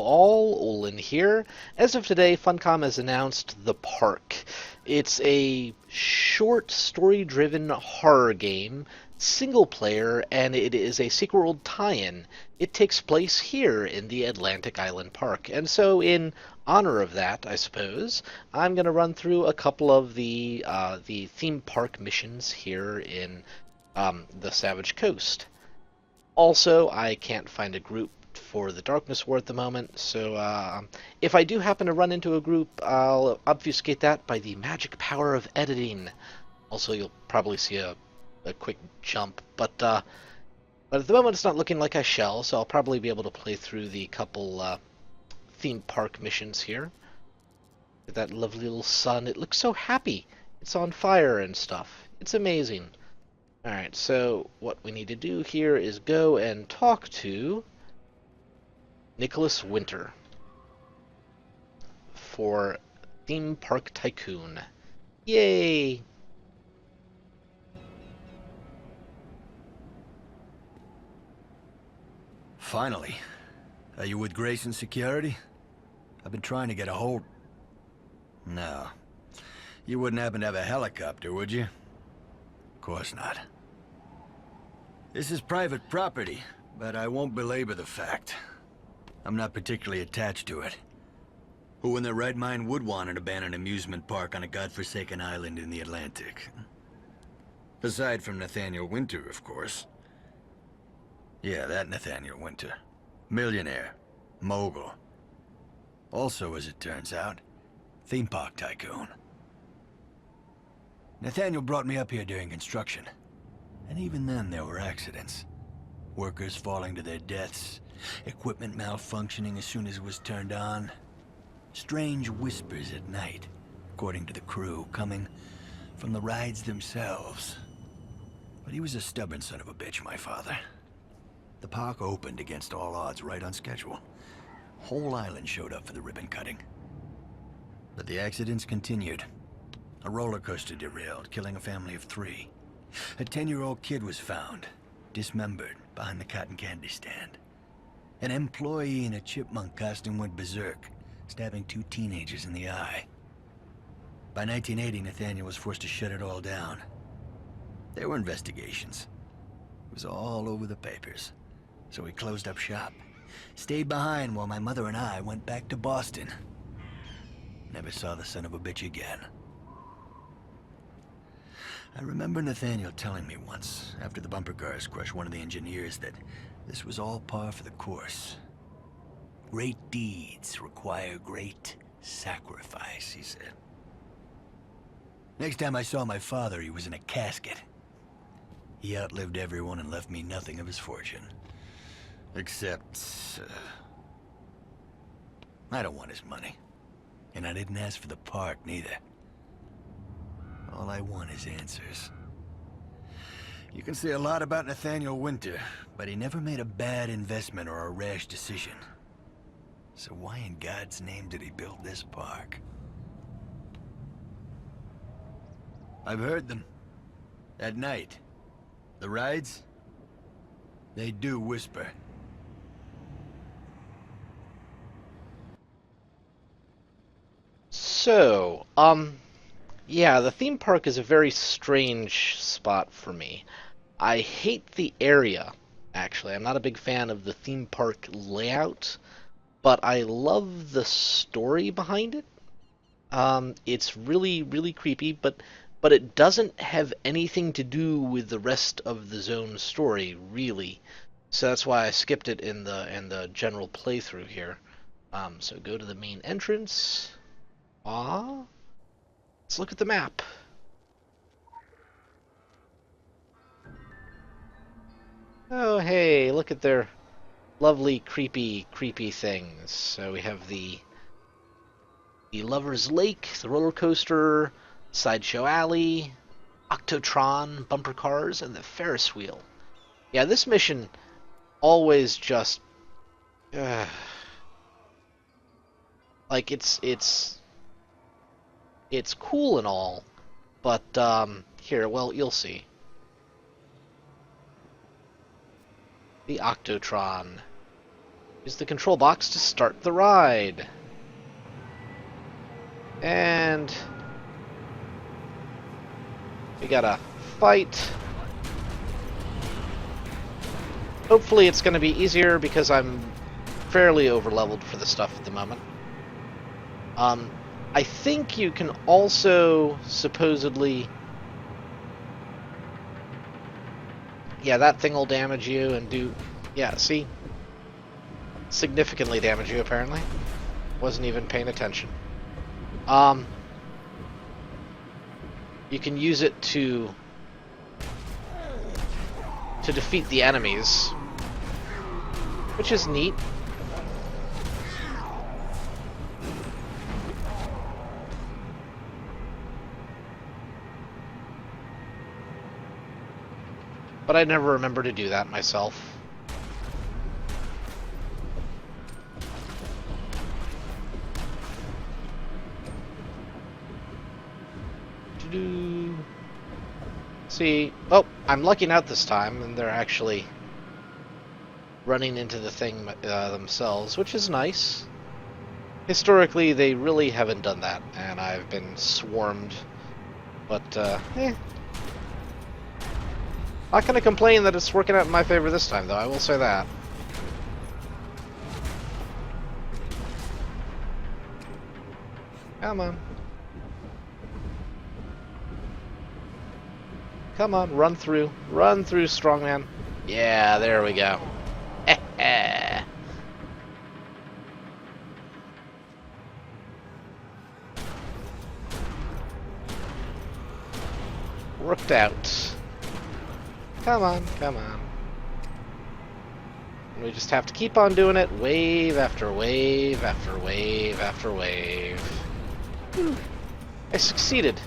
all, Olin here. As of today, Funcom has announced The Park. It's a short, story-driven horror game, single-player, and it is a Secret World tie-in. It takes place here in the Atlantic Island Park, and so in honor of that, I suppose, I'm going to run through a couple of the theme park missions here in the Savage Coast. Also, I can't find a group for the Darkness War at the moment, so if I do happen to run into a group, I'll obfuscate that by the magic power of editing. Also, you'll probably see a quick jump, but at the moment it's not looking like I shall, so I'll probably be able to play through the couple theme park missions here. That lovely little sun, it looks so happy. It's on fire and stuff. It's amazing. Alright, so what we need to do here is go and talk to Nicholas Winter for Theme Park Tycoon. Yay! Finally. Are you with Grayson Security? I've been trying to get a hold... No. You wouldn't happen to have a helicopter, would you? Of course not. This is private property, but I won't belabor the fact. I'm not particularly attached to it. Who in their right mind would want an abandoned amusement park on a godforsaken island in the Atlantic? Aside from Nathaniel Winter, of course. Yeah, that Nathaniel Winter. Millionaire. Mogul. Also, as it turns out, theme park tycoon. Nathaniel brought me up here during construction. And even then, there were accidents. Workers falling to their deaths, equipment malfunctioning as soon as it was turned on. Strange whispers at night, according to the crew, coming from the rides themselves. But he was a stubborn son of a bitch, my father. The park opened against all odds right on schedule. Whole island showed up for the ribbon cutting. But the accidents continued. A roller coaster derailed, killing a family of 3. A 10-year-old kid was found, dismembered, behind the cotton candy stand. An employee in a chipmunk costume went berserk, stabbing 2 teenagers in the eye. By 1980, Nathaniel was forced to shut it all down. There were investigations. It was all over the papers. So he closed up shop. Stayed behind while my mother and I went back to Boston. Never saw the son of a bitch again. I remember Nathaniel telling me once, after the bumper cars crushed one of the engineers, that this was all par for the course. Great deeds require great sacrifice, he said. Next time I saw my father, he was in a casket. He outlived everyone and left me nothing of his fortune. Except... I don't want his money. And I didn't ask for the park, neither. All I want is answers. You can say a lot about Nathaniel Winter, but he never made a bad investment or a rash decision. So why in God's name did he build this park? I've heard them. At night. The rides? They do whisper. So, yeah, the theme park is a very strange spot for me. I hate the area, actually. I'm not a big fan of the theme park layout, but I love the story behind it. It's really, really creepy, but it doesn't have anything to do with the rest of the zone story, really. So that's why I skipped it in the general playthrough here. So go to the main entrance. Let's look at the map. Oh, hey, look at their lovely, creepy things. So we have the Lover's Lake, the roller coaster, Sideshow Alley, Octotron, bumper cars, and the Ferris wheel. Yeah, this mission always just... like, it's cool and all, but, here, well, you'll see. The Octotron. Use the control box to start the ride. And we gotta fight. Hopefully it's gonna be easier because I'm fairly over-leveled for the stuff at the moment. I think you can also supposedly... Yeah, that thing will damage you and do... Yeah, see? Significantly damage you, apparently. Wasn't even paying attention. You can use it to defeat the enemies, which is neat. But I never remember to do that myself. See, oh, I'm lucking out this time, and they're actually running into the thing themselves, which is nice. Historically, they really haven't done that, and I've been swarmed. But, Not gonna complain that it's working out in my favor this time, though, I will say that. Come on. Come on, run through. Run through, strongman. Yeah, there we go. Worked out. Come on, come on. And we just have to keep on doing it, wave after wave after wave after wave. Whew. I succeeded.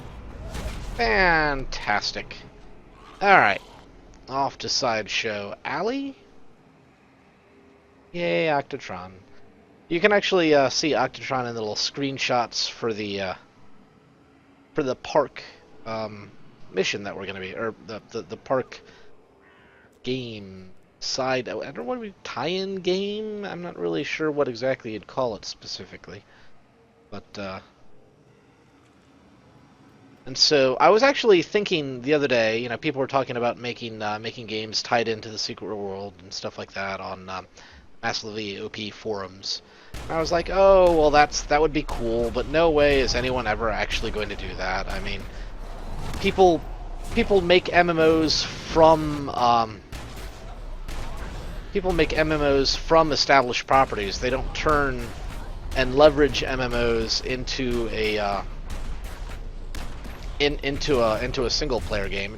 Fantastic. Alright. Off to Sideshow Alley. Yay, Octotron. You can actually see Octotron in the little screenshots for the park mission that we're going to be, or the park game side. I don't know what we tie-in game. I'm not really sure what exactly you'd call it specifically, but and so I was actually thinking the other day. You know, people were talking about making games tied into the Secret World and stuff like that on massively OP forums. And I was like, oh well, that would be cool, but no way is anyone ever actually going to do that. I mean, people make MMOs from established properties. They don't turn and leverage MMOs into a into a single player game.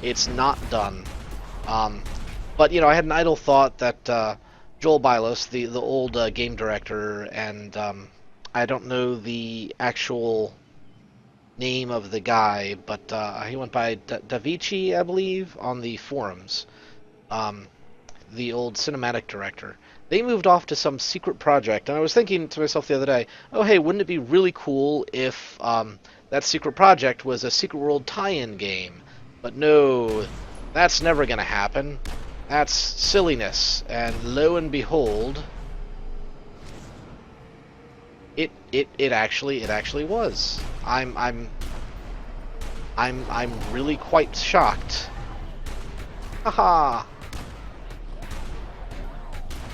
It's not done. But you know, I had an idle thought that Joel Bylos, the old game director, and I don't know the actual name of the guy, but he went by Davichi, I believe, on the forums. The old cinematic director. They moved off to some secret project, and I was thinking to myself the other day, oh hey, wouldn't it be really cool if that secret project was a Secret World tie-in game? But no, that's never going to happen. That's silliness. And lo and behold, it actually was. I'm really quite shocked. Haha.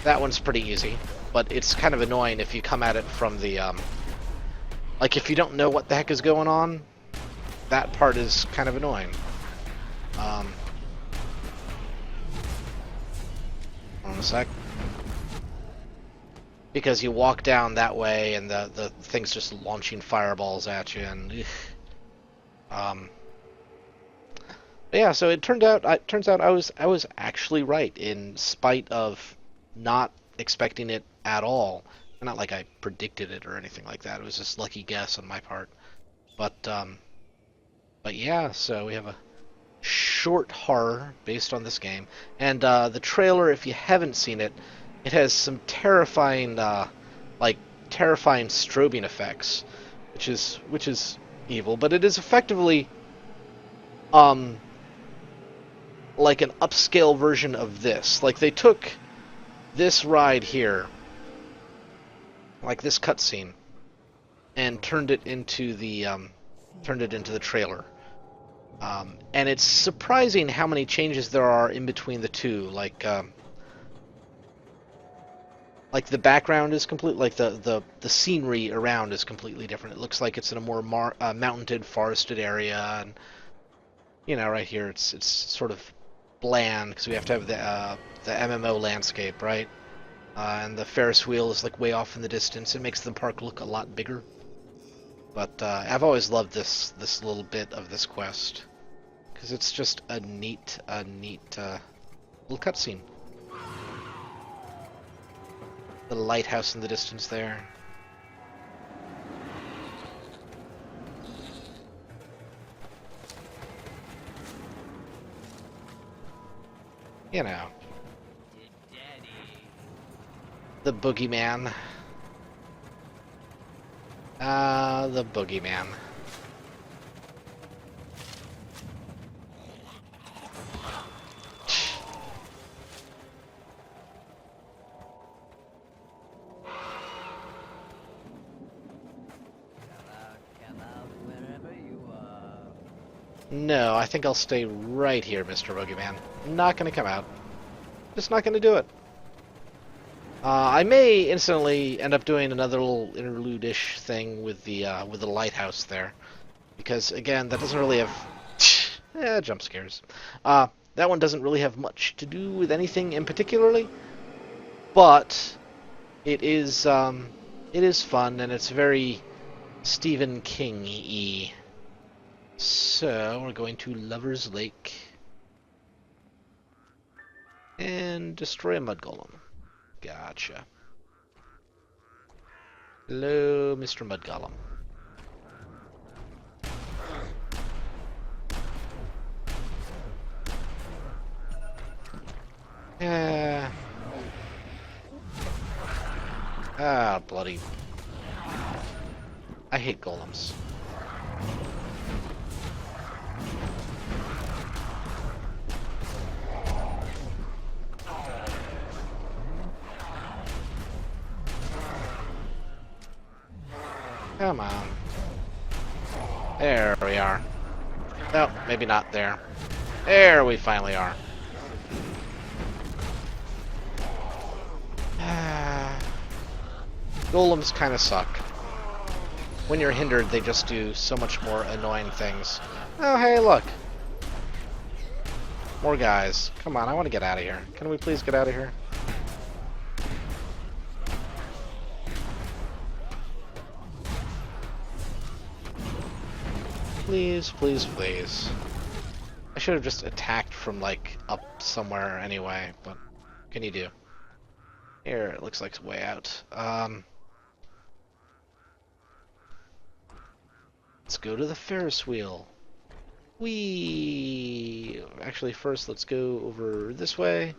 That one's pretty easy, but it's kind of annoying if you come at it from the like if you don't know what the heck is going on. That part is kind of annoying. Hold on a sec. Because you walk down that way and the thing's just launching fireballs at you, and yeah, so it turns out I was actually right, in spite of not expecting it at all. Not like I predicted it or anything like that. It was just lucky guess on my part. But yeah, so we have a short horror based on this game, and the trailer, if you haven't seen it, it has some terrifying terrifying strobing effects, which is evil, but it is effectively like an upscale version of this. Like, they took this ride here, like this cutscene, and turned it into the trailer. And it's surprising how many changes there are in between the two. Like the background is complete, like the scenery around is completely different. It looks like it's in a more mountained, forested area, and right here it's sort of bland because we have to have the MMO landscape, right? And the Ferris wheel is like way off in the distance. It makes the park look a lot bigger. But I've always loved this little bit of this quest because it's just a neat little cutscene. The lighthouse in the distance there. You know. The boogeyman. The boogeyman. No, I think I'll stay right here, Mr. Boogeyman. Not gonna come out. Just not gonna do it. I may instantly end up doing another little interlude-ish thing with the lighthouse there, because again, that doesn't really have jump scares. That one doesn't really have much to do with anything in particularly, but it is fun and it's very Stephen King-y. So we're going to Lover's Lake and destroy a mud golem. Gotcha. Hello, Mr. Mud Golem. Bloody. I hate golems. Come on. There we are. No, maybe not there. There we finally are. Golems kind of suck. When you're hindered, they just do so much more annoying things. Oh, hey, look. More guys. Come on, I want to get out of here. Can we please get out of here? Please, please, please. I should have just attacked from, like, up somewhere anyway, but what can you do? Here, it looks like it's way out. Let's go to the Ferris wheel. Whee! Actually, first, let's go over this way.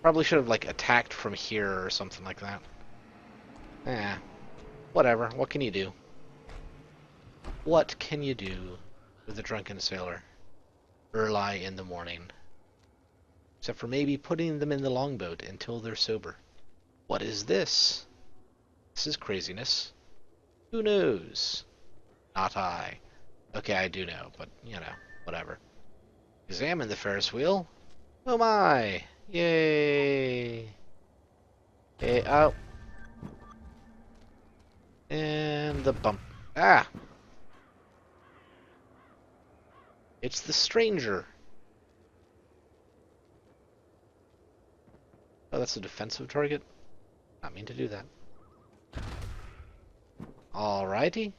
Probably should have, like, attacked from here or something like that. Eh. Whatever. What can you do? What can you do with a drunken sailor early in the morning? Except for maybe putting them in the longboat until they're sober. What is this? This is craziness. Who knows? Not I. Okay, I do know, but, whatever. Examine the Ferris wheel. Oh my! Yay! Okay, out. And the bump. Ah! It's the stranger. Oh, that's a defensive target? Not mean to do that. Alrighty.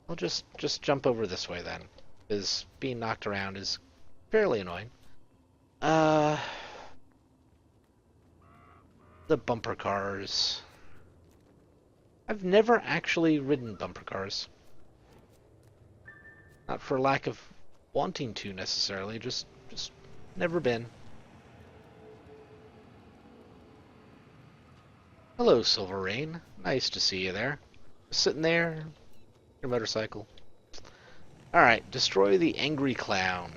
I'll just jump over this way then, because being knocked around is fairly annoying. The bumper cars. I've never actually ridden bumper cars. Not for lack of wanting to necessarily, just never been. Hello, Silver Rain. Nice to see you there. Just sitting there, your motorcycle. Alright, destroy the angry clown.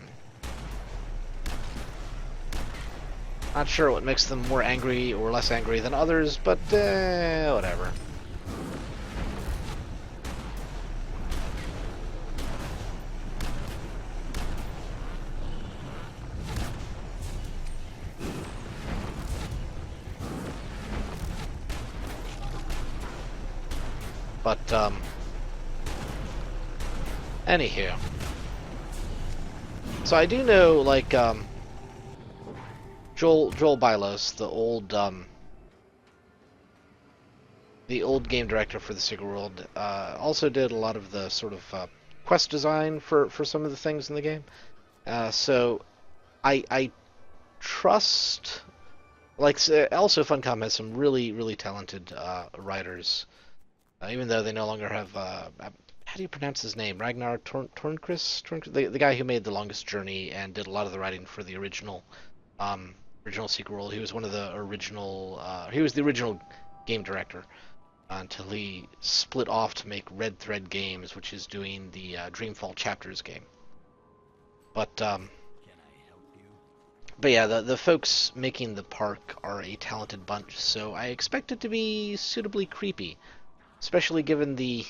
Not sure what makes them more angry or less angry than others, but whatever. But, anywho. So I do know, like, Joel Bylos, the old game director for the Secret World, also did a lot of the sort of quest design for some of the things in the game. So I trust. Like, also Funcom has some really talented writers, even though they no longer have. How do you pronounce his name? Ragnar Tornquist, the guy who made The Longest Journey and did a lot of the writing for the original Secret World. He was one of the original. He was the original game director until he split off to make Red Thread Games, which is doing the Dreamfall Chapters game. But yeah, the folks making the park are a talented bunch, so I expect it to be suitably creepy, especially given the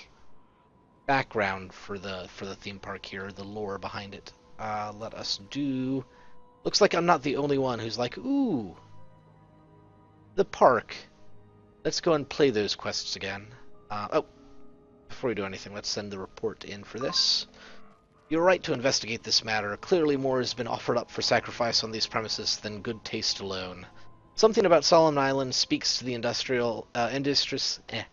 background for the theme park here, the lore behind it. Let us do. Looks like I'm not the only one who's like, ooh, the park. Let's go and play those quests again. Oh, before we do anything, let's send the report in for this. You're right to investigate this matter. Clearly more has been offered up for sacrifice on these premises than good taste alone. Something about Solomon Island speaks to the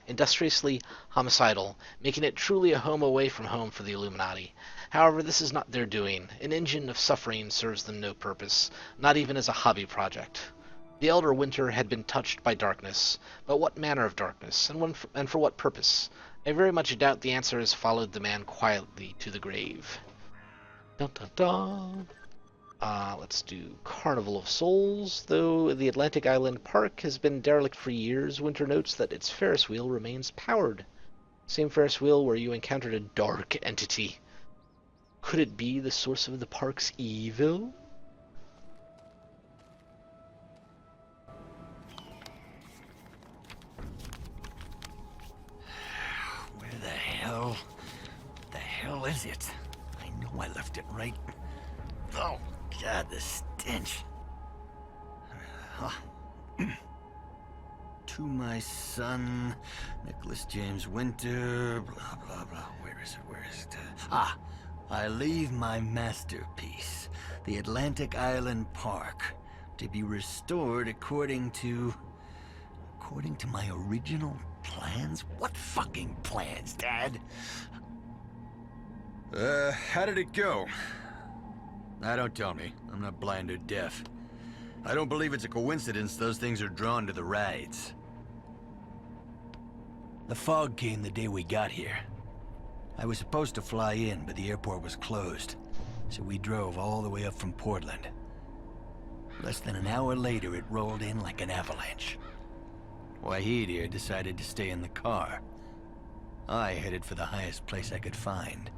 industriously homicidal, making it truly a home away from home for the Illuminati. However, this is not their doing. An engine of suffering serves them no purpose, not even as a hobby project. The elder Winter had been touched by darkness, but what manner of darkness, and for what purpose? I very much doubt the answer has followed the man quietly to the grave. Dun dun dun. Let's do Carnival of Souls. Though the Atlantic Island Park has been derelict for years, Winter notes that its Ferris wheel remains powered. Same Ferris wheel where you encountered a dark entity. Could it be the source of the park's evil? The hell is it? I know I left it right. Oh, God, the stench. To my son, Nicholas James Winter, blah, blah, blah. Where is it? I leave my masterpiece, the Atlantic Island Park, to be restored according to my original plans? What fucking plans, Dad? How did it go? Don't tell me. I'm not blind or deaf. I don't believe it's a coincidence those things are drawn to the rides. The fog came the day we got here. I was supposed to fly in, but the airport was closed. So we drove all the way up from Portland. Less than an hour later, it rolled in like an avalanche. Wahid here decided to stay in the car. I headed for the highest place I could find.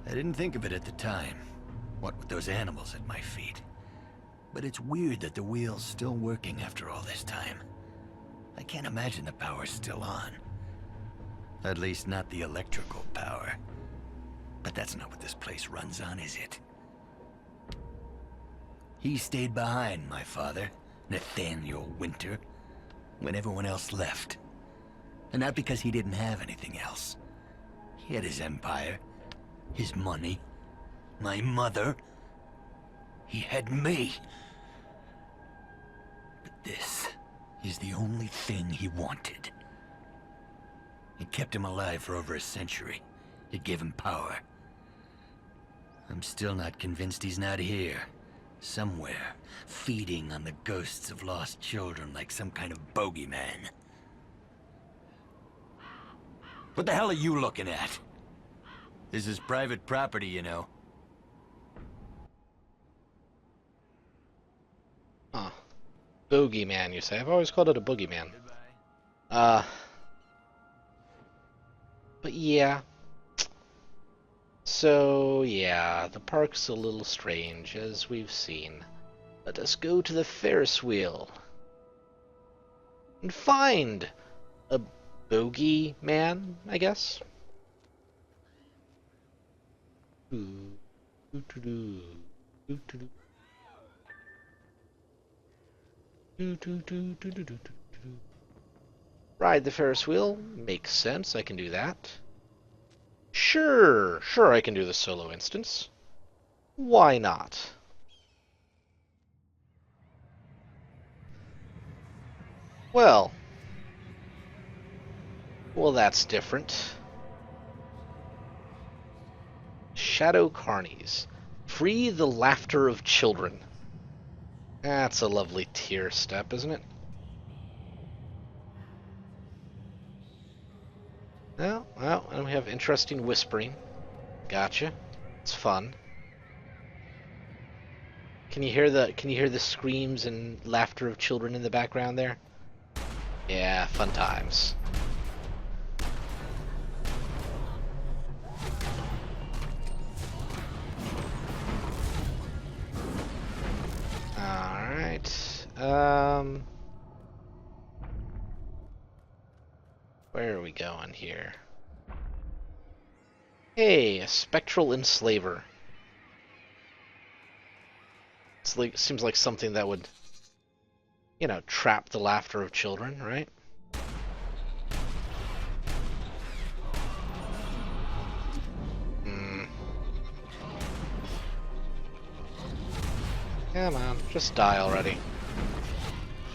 I didn't think of it at the time, what with those animals at my feet. But it's weird that the wheel's still working after all this time. I can't imagine the power's still on. At least not the electrical power. But that's not what this place runs on, is it? He stayed behind, my father, Nathaniel Winter, when everyone else left. And not because he didn't have anything else. He had his empire, his money, my mother. He had me. But this is the only thing he wanted. It kept him alive for over a century. It gave him power. I'm still not convinced he's not here. Somewhere, feeding on the ghosts of lost children like some kind of bogeyman. What the hell are you looking at? This is private property, you know. Huh. Bogeyman, you say? I've always called it a boogeyman. But yeah. So, yeah, the park's a little strange, as we've seen. Let us go to the Ferris wheel and find a bogey man, I guess. Ride the Ferris wheel. Makes sense. I can do that. Sure, I can do the solo instance. Why not? Well, that's different. Shadow Carnies. Free the laughter of children. That's a lovely tier step, isn't it? Well, and we have interesting whispering. Gotcha. It's fun. Can you hear the screams and laughter of children in the background there? Yeah, fun times. Alright. Where are we going here? Hey, a spectral enslaver. Seems like something that would, trap the laughter of children, right? Come on, just die already.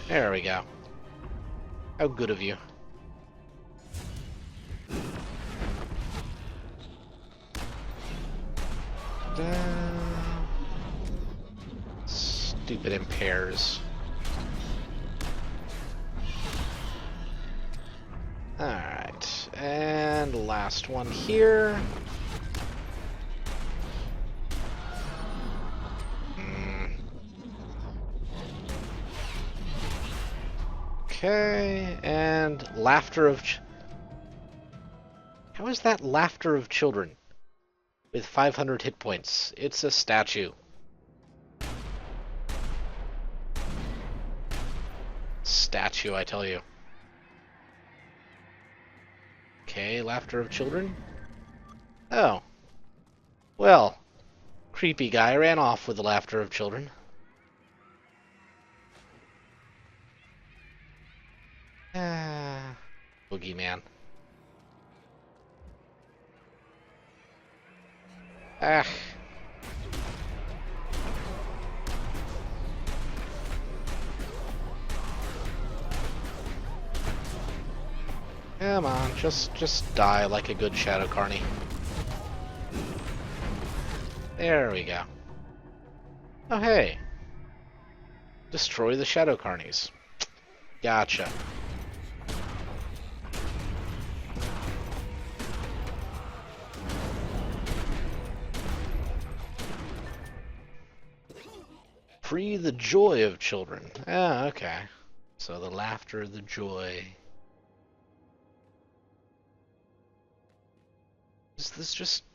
There we go. How good of you. Stupid impairs. Alright, and last one here. Okay, and laughter of... How is that laughter of children? With 500 hit points. It's a statue. Statue, I tell you. Okay, laughter of children. Oh. Well, creepy guy ran off with the laughter of children. Boogeyman. Ah. Come on, just die like a good Shadow Carny. There we go. Oh hey. Destroy the Shadow Carnies. Gotcha. Free the joy of children. Ah, okay. So the laughter, the joy. Is this just...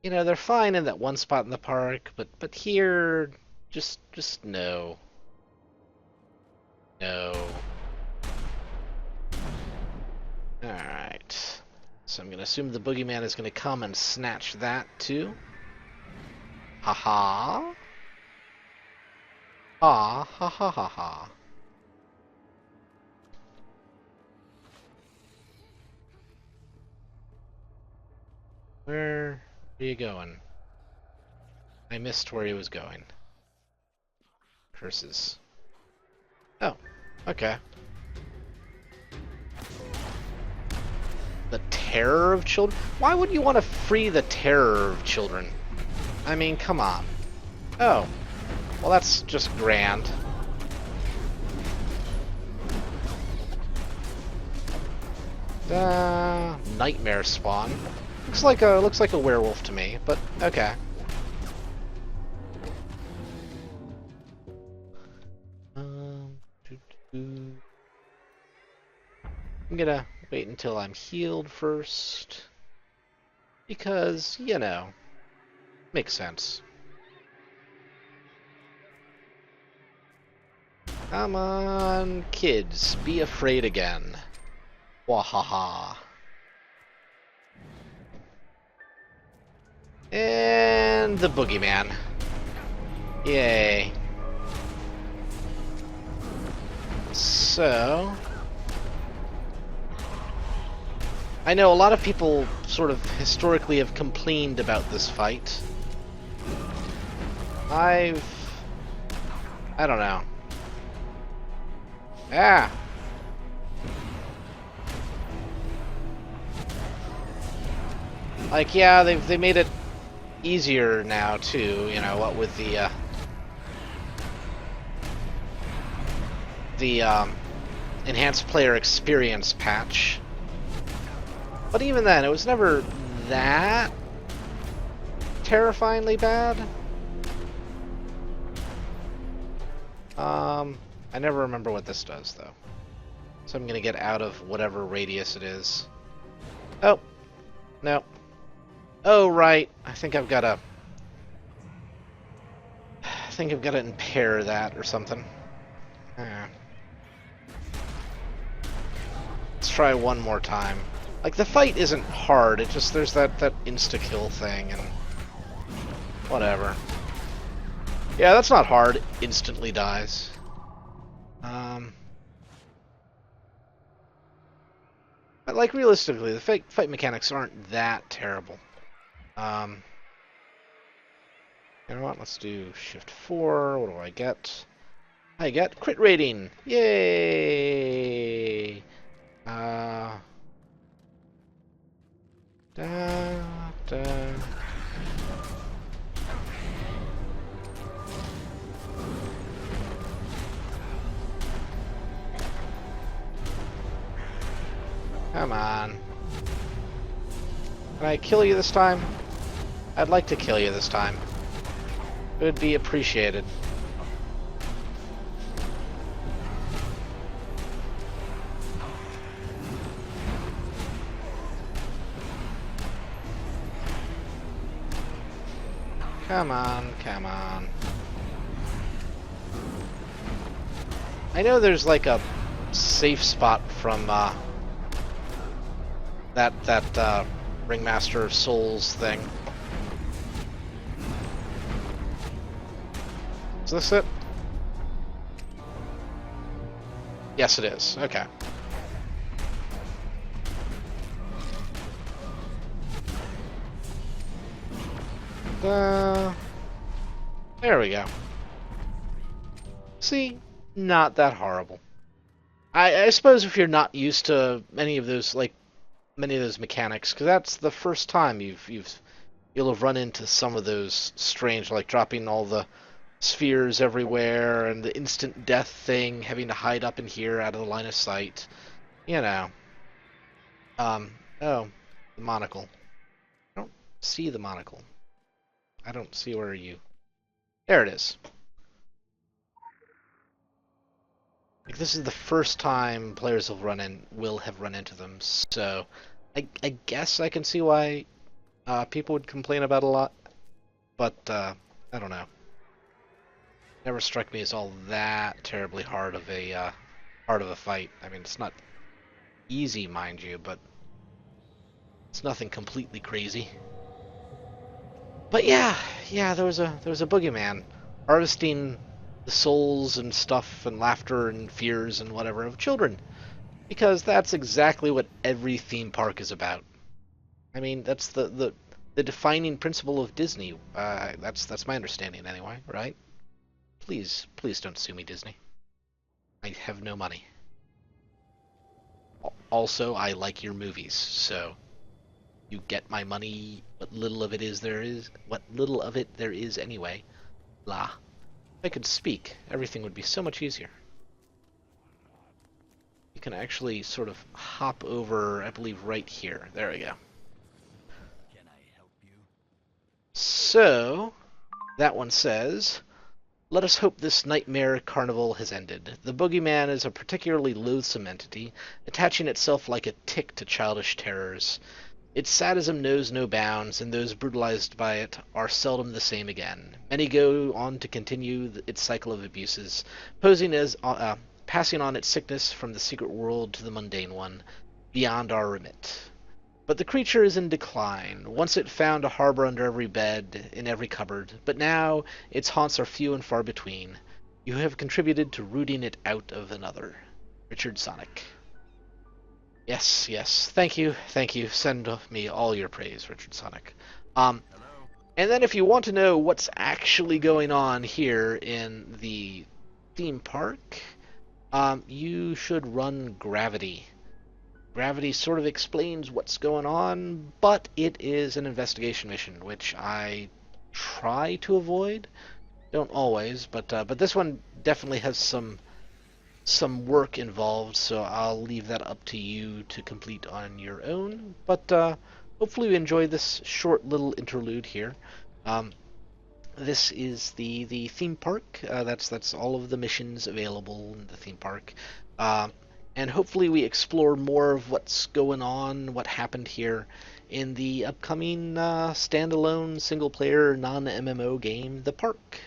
they're fine in that one spot in the park, but here, just no. No. Alright. So I'm gonna assume the boogeyman is gonna come and snatch that too. Haha. Ha ha ha ha ha. Where are you going? I missed where he was going. Curses. Oh, okay. The terror of children? Why would you want to free the terror of children? I mean, come on. Oh. Well, that's just grand. Nightmare spawn. Looks like a werewolf to me, but okay. I'm gonna wait until I'm healed first, because makes sense. Come on, kids, be afraid again. Wahaha. And the boogeyman. Yay. So, I know a lot of people sort of historically have complained about this fight. I don't know. Ah! Like, yeah, they made it easier now too, you know, what with the enhanced player experience patch. But even then, it was never that terrifyingly bad. I never remember what this does, though. So I'm gonna get out of whatever radius it is. Oh, no. Oh, right. I think I've got to impair that or something. Let's try one more time. Like, the fight isn't hard, it just, there's that insta-kill thing, and whatever. Yeah, that's not hard. Instantly dies. But, like, realistically, the fight mechanics aren't that terrible. You know what, let's do Shift 4, what do I get? I get crit rating! Yay! Da, da. Come on. Can I kill you this time? I'd like to kill you this time. It would be appreciated. Come on, come on. I know there's like a safe spot from that Ringmaster of Souls thing. Is this it? Yes, it is. Okay. There we go. See? Not that horrible. I suppose if you're not used to any of those, like, many of those mechanics, because that's the first time you'll have run into some of those strange, like dropping all the spheres everywhere and the instant death thing, having to hide up in here out of the line of sight. You know. Oh, the monocle. I don't see the monocle. I don't see where you... There it is. Like, this is the first time players will have run into them, so I guess I can see why people would complain about it a lot, but I don't know. Never struck me as all that terribly hard of a fight. I mean, it's not easy, mind you, but it's nothing completely crazy. But yeah, there was a boogeyman harvesting the souls and stuff and laughter and fears and whatever of children, because that's exactly what every theme park is about. I mean, that's the defining principle of Disney. That's my understanding anyway, right? Please don't sue me, Disney. I have no money. Also, I like your movies, so you get my money. What little of it there is anyway. Blah. If I could speak, everything would be so much easier. You can actually sort of hop over, I believe, right here. There we go. Can I help you? So, that one says, let us hope this nightmare carnival has ended. The boogeyman is a particularly loathsome entity, attaching itself like a tick to childish terrors. Its sadism knows no bounds, and those brutalized by it are seldom the same again. Many go on to continue its cycle of abuses, passing on its sickness from the secret world to the mundane one, beyond our remit. But the creature is in decline. Once it found a harbor under every bed, in every cupboard, but now its haunts are few and far between. You have contributed to rooting it out of another. Richard Sonic. Yes, yes. Thank you, thank you. Send me all your praise, Richard Sonic. Um, Hello? and then if you want to know what's actually going on here in the theme park, you should run Gravity. Gravity sort of explains what's going on, but it is an investigation mission, which I try to avoid. Don't always, but this one definitely has some work involved, so I'll leave that up to you to complete on your own. But hopefully you enjoy this short little interlude here. Um, this is the theme park. That's all of the missions available in the theme park. Uh, and hopefully we explore more of what's going on, what happened here in the upcoming standalone single-player non-MMO game, The Park.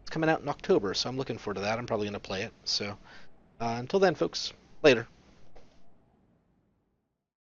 It's coming out in October, so I'm looking forward to that. I'm probably going to play it. So until then, folks, later.